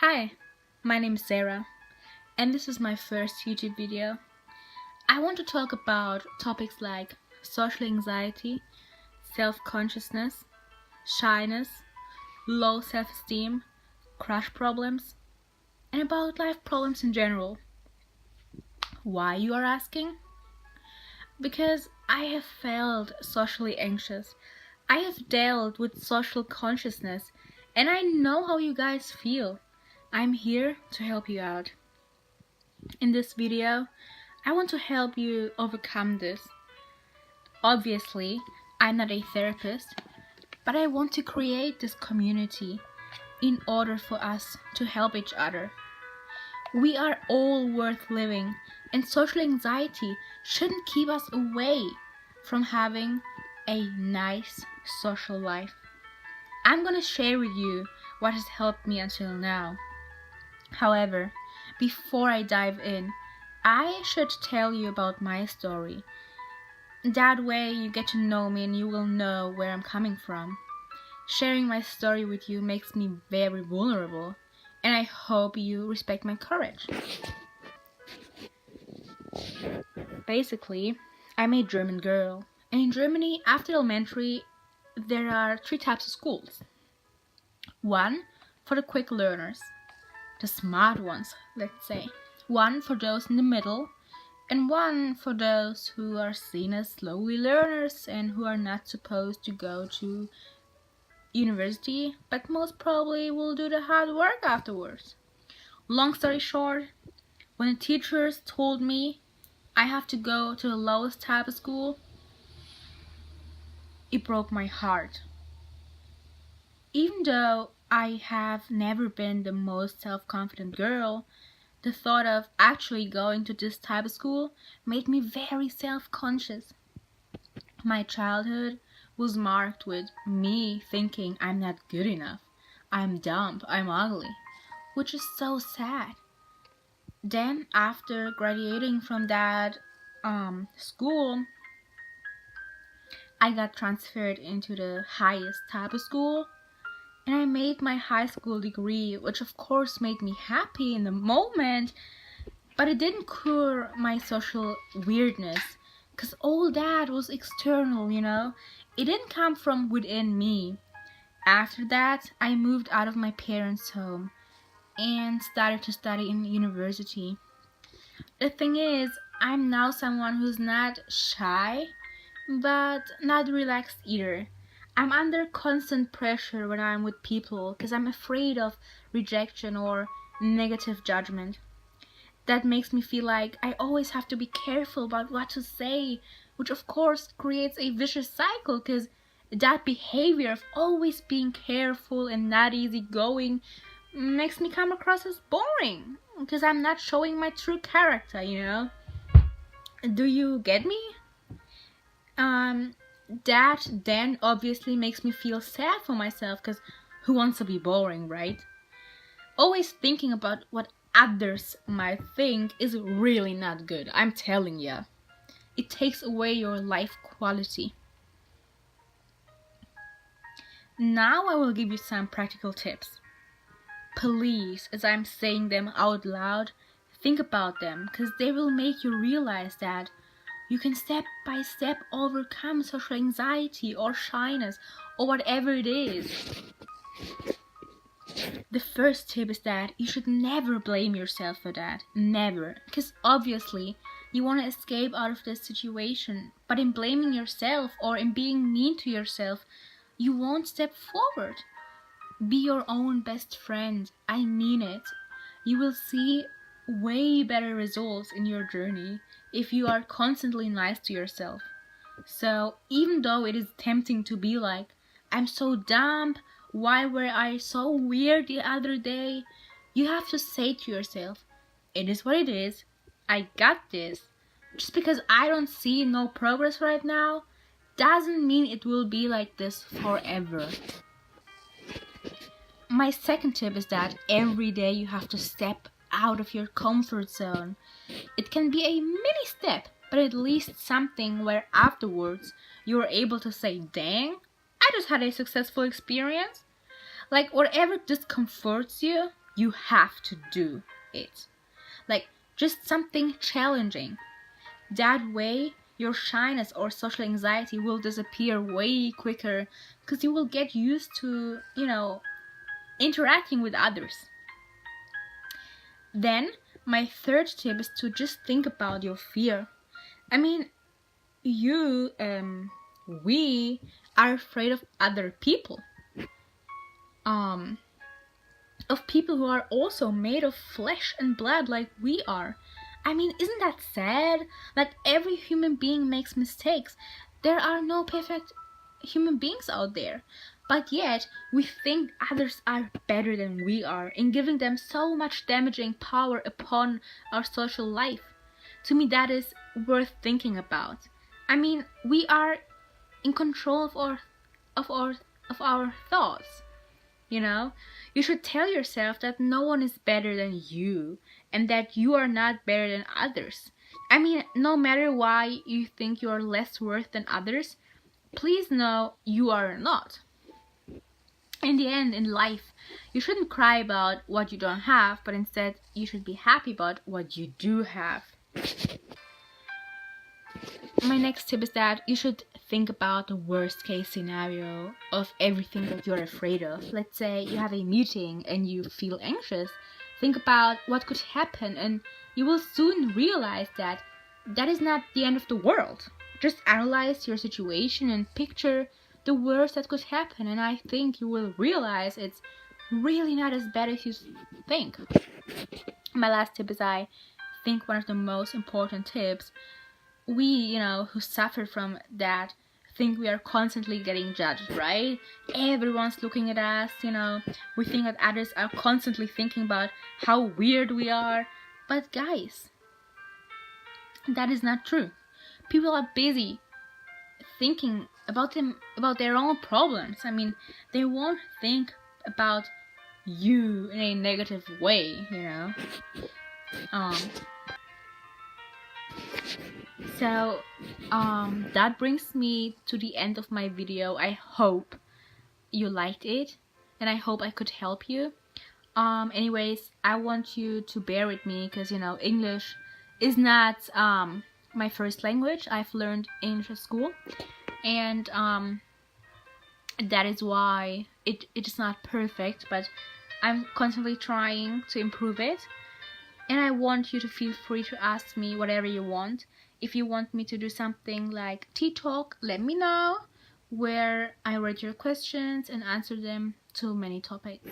Hi, my name is Sarah, and this is my first YouTube video. I want to talk about topics like social anxiety, self-consciousness, shyness, low self-esteem, crush problems, and about life problems in general. Why, you are asking? Because I have felt socially anxious. I have dealt with social consciousness, and I know how you guys feel. I'm here to help you out. In this video, I want to help you overcome this. Obviously, I'm not a therapist, but I want to create this community in order for us to help each other. We are all worth living, and social anxiety shouldn't keep us away from having a nice social life. I'm gonna share with you what has helped me until now. However, before I dive in, I should tell you about my story. That way you get to know me and you will know where I'm coming from. Sharing my story with you makes me very vulnerable, and I hope you respect my courage. Basically, I'm a German girl, and in Germany, after elementary, there are 3 types of schools. One for the quick learners, the smart ones, let's say. One for those in the middle, and one for those who are seen as slowly learners and who are not supposed to go to university, but most probably will do the hard work afterwards. Long story short, when the teachers told me I have to go to the lowest type of school, it broke my heart. Even though I have never been the most self-confident girl, the thought of actually going to this type of school made me very self-conscious. My childhood was marked with me thinking I'm not good enough, I'm dumb, I'm ugly, which is so sad. Then after graduating from that school, I got transferred into the highest type of school, and I made my high school degree, which of course made me happy in the moment, but it didn't cure my social weirdness, because all that was external, It didn't come from within me. After that, I moved out of my parents' home and started to study in university. The thing is, I'm now someone who's not shy, but not relaxed either. I'm under constant pressure when I'm with people because I'm afraid of rejection or negative judgment. That makes me feel like I always have to be careful about what to say, which of course creates a vicious cycle because that behavior of always being careful and not easygoing makes me come across as boring because I'm not showing my true character. Do you get me? That then obviously makes me feel sad for myself because who wants to be boring, right? Always thinking about what others might think is really not good, I'm telling ya. It takes away your life quality. Now I will give you some practical tips. Please, as I'm saying them out loud, think about them because they will make you realize that you can step by step overcome social anxiety or shyness or whatever it is. The first tip is that you should never blame yourself for that. Never. Because obviously you want to escape out of this situation, but in blaming yourself or in being mean to yourself, you won't step forward. Be your own best friend. I mean it. You will see way better results in your journey if you are constantly nice to yourself. So even though it is tempting to be like, I'm so dumb, why were I so weird the other day? You have to say to yourself, it is what it is, I got this. Just because I don't see no progress right now, doesn't mean it will be like this forever. My second tip is that every day you have to step out of your comfort zone. It can be a mini step, but at least something where afterwards you're able to say, dang, I just had a successful experience. Like whatever discomforts you, you have to do it. Like, just something challenging. That way, your shyness or social anxiety will disappear way quicker because you will get used to, interacting with others. Then, my third tip is to just think about your fear. I mean, we are afraid of other people. Of people who are also made of flesh and blood like we are. I mean, isn't that sad? Like, every human being makes mistakes. There are no perfect human beings out there. But yet, we think others are better than we are in giving them so much damaging power upon our social life. To me, that is worth thinking about. I mean, we are in control of our thoughts. You should tell yourself that no one is better than you and that you are not better than others. I mean, no matter why you think you are less worth than others, please know you are not. In the end, in life, you shouldn't cry about what you don't have, but instead you should be happy about what you do have. My next tip is that you should think about the worst case scenario of everything that you're afraid of. Let's say you have a meeting and you feel anxious. Think about what could happen and you will soon realize that that is not the end of the world. Just analyze your situation and picture the worst that could happen, and I think you will realize it's really not as bad as you think. My last tip is, I think, one of the most important tips. We, who suffer from that, think we are constantly getting judged, right? Everyone's looking at us, we think that others are constantly thinking about how weird we are. But guys, that is not true. People are busy thinking about their own problems. I mean, they won't think about you in a negative way, So, that brings me to the end of my video. I hope you liked it, and I hope I could help you. Anyways, I want you to bear with me, because, English is not, my first language. I've learned English at school, and, that is why it is not perfect, but I'm constantly trying to improve it. And I want you to feel free to ask me whatever you want. If you want me to do something like tea talk, let me know, where I read your questions and answer them to many topics.